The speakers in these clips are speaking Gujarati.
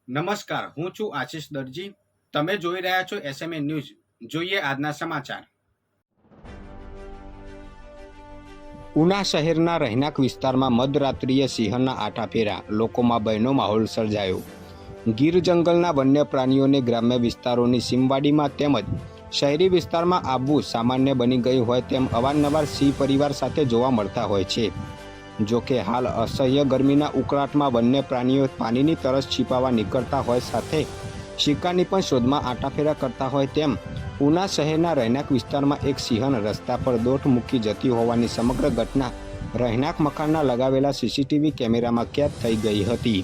નમસ્કાર, હું છું આશિષ દરજી. તમે જોઈ રહ્યા છો એસએમએ ન્યૂઝ. જોઈએ આજના સમાચાર. ઉના શહેરના રહેણાંક વિસ્તારમાં મધરાત્રિએ સિંહના આટાફેરા, લોકોમાં ભયનો માહોલ સર્જાયો. ગીર જંગલના વન્ય પ્રાણીઓને ગ્રામ્ય વિસ્તારોની સીમવાડીમાં તેમજ શહેરી વિસ્તારમાં આવવું સામાન્ય બની ગયું હોય તેમ અવારનવાર સિંહ પરિવાર સાથે જોવા મળતા હોય છે. જોકે હાલ અસહ્ય ગરમીના ઉકળાટમાં વન્ય પ્રાણીઓ પાણીની તરસ છીપાવવા નીકળતા હોય સાથે શિકારની પણ શોધમાં આટાફેરા કરતા હોય તેમ ઉના શહેરના રહેણાંક વિસ્તારમાં એક સિંહણ રસ્તા પર દોટ મૂકી જતી હોવાની સમગ્ર ઘટના રહેણાંક મકાનના લગાવેલા સીસીટીવી કેમેરામાં કેદ થઈ ગઈ હતી.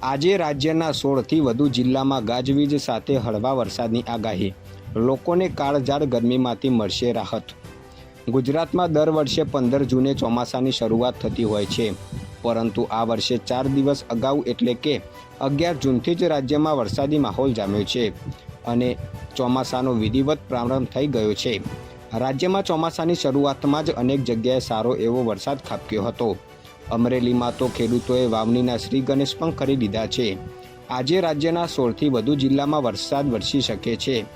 આજે રાજ્યના 16થી વધુ જિલ્લામાં ગાજવીજ સાથે હળવા વરસાદની આગાહી. લોકોને કાળઝાળ ગરમીમાંથી મળશે રાહત. ગુજરાતમાં દર વર્ષે 15 જૂને ચોમાસાની શરૂઆત થતી હોય છે, પરંતુ આ વર્ષે 4 દિવસ અગાઉ એટલે કે 11 જૂનથી જ રાજ્યમાં વરસાદી માહોલ જામ્યો છે અને ચોમાસાનો વિધિવત પ્રારંભ થઈ ગયો છે. રાજ્યમાં ચોમાસાની શરૂઆતમાં જ અનેક જગ્યાએ સારો એવો વરસાદ ખાબક્યો હતો. અમરેલીમાં તો ખેડૂતોએ વાવણીના શ્રી ગણેશ પણ કરી દીધા છે. આજે રાજ્યના 16થી વધુ જિલ્લામાં વરસાદ વરસી શકે છે.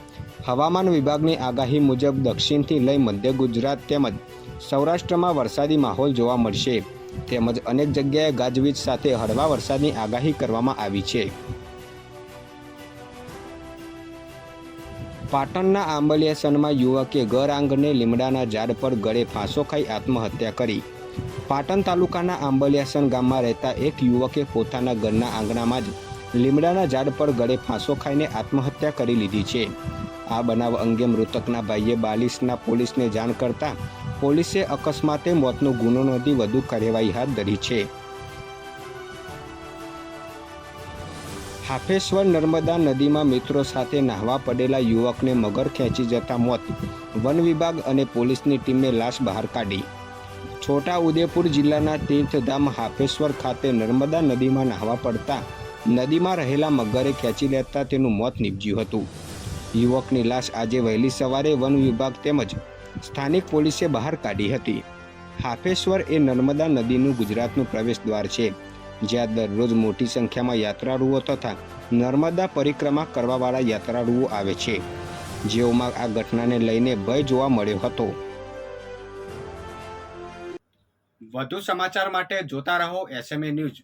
હવામાન વિભાગની આગાહી મુજબ દક્ષિણથી લઈ મધ્ય ગુજરાત તેમજ સૌરાષ્ટ્રમાં વરસાદી માહોલ જોવા મળશે તેમજ અનેક જગ્યાએ ગાજવીજ સાથે હળવા વરસાદની આગાહી કરવામાં આવી છે. પાટણના આંબલિયાસનમાં યુવકે ઘર આંગણે લીમડાના ઝાડ પર ગળે ફાંસો ખાઈ આત્મહત્યા કરી. પાટણ તાલુકાના આંબલિયાસન ગામમાં રહેતા એક યુવકે પોતાના ઘરના આંગણામાં જ લીમડાના ઝાડ પર ગળે ફાંસો ખાઈને આત્મહત્યા કરી લીધી છે. આ બનાવ અંગે મૃતકના ભાઈએ 42ના પોલીસને જાણ કરતા પોલીસે અકસ્માતે મોતનો ગુનો નોંધી વધુ કાર્યવાહી હાથ ધરી છે. હાફેશ્વર નર્મદા નદીમાં મિત્રો સાથે નાહવા પડેલા યુવકને મગર ખેંચી જતા મોત. વન વિભાગ અને પોલીસની ટીમે લાશ બહાર કાઢી. છોટા ઉદેપુર જિલ્લાના તીર્થધામ હાફેશ્વર ખાતે નર્મદા નદીમાં નાહવા પડતા નદીમાં રહેલા મગરે ખેંચી લેતા તેનું મોત નીપજ્યું હતું. યુવકની લાશ આજે વહેલી સવારે વન વિભાગ તેમજ સ્થાનિક પોલીસે બહાર કાઢી હતી. હાફેશ્વર એ નર્મદા નદીનું ગુજરાતનું પ્રવેશદ્વાર છે, જ્યાં દરરોજ મોટી સંખ્યામાં યાત્રાળુઓ તથા નર્મદા પરિક્રમા કરવાવાળા યાત્રાળુઓ આવે છે, જેઓમાં આ ઘટનાને લઈને ભય જોવા મળ્યો હતો. વધુ સમાચાર માટે જોતા રહો એસએમએ ન્યૂઝ.